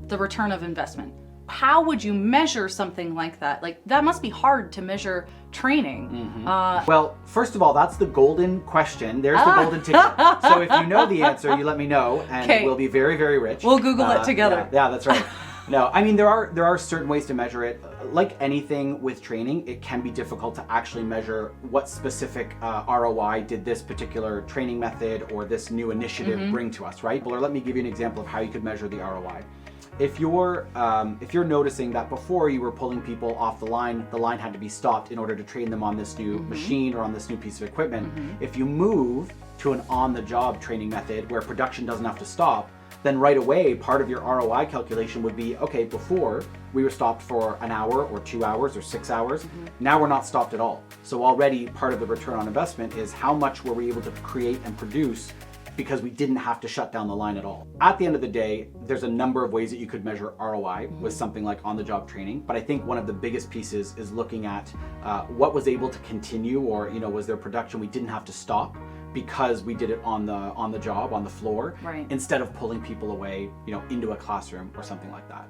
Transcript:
the return of investment. How would you measure something like that? Like, that must be hard to measure training. Well, first of all, that's the golden question. There's the golden ticket. So if you know the answer, you let me know, and we'll be very, very rich. We'll Google it together. Yeah, that's right. No, I mean, there are certain ways to measure it. Like anything with training, it can be difficult to actually measure what specific ROI did this particular training method or this new initiative bring to us, right? Or let me give you an example of how you could measure the ROI. If you're noticing that before you were pulling people off the line had to be stopped in order to train them on this new machine or on this new piece of equipment. If you move to an on-the-job training method where production doesn't have to stop, then right away, part of your ROI calculation would be, okay, before we were stopped for an hour or 2 hours or 6 hours, now we're not stopped at all. So already part of the return on investment is how much were we able to create and produce because we didn't have to shut down the line at all. At the end of the day, there's a number of ways that you could measure ROI with something like on-the-job training, but I think one of the biggest pieces is looking at what was able to continue, or was there production we didn't have to stop because we did it on the job, on the floor, instead of pulling people away, into a classroom or something like that.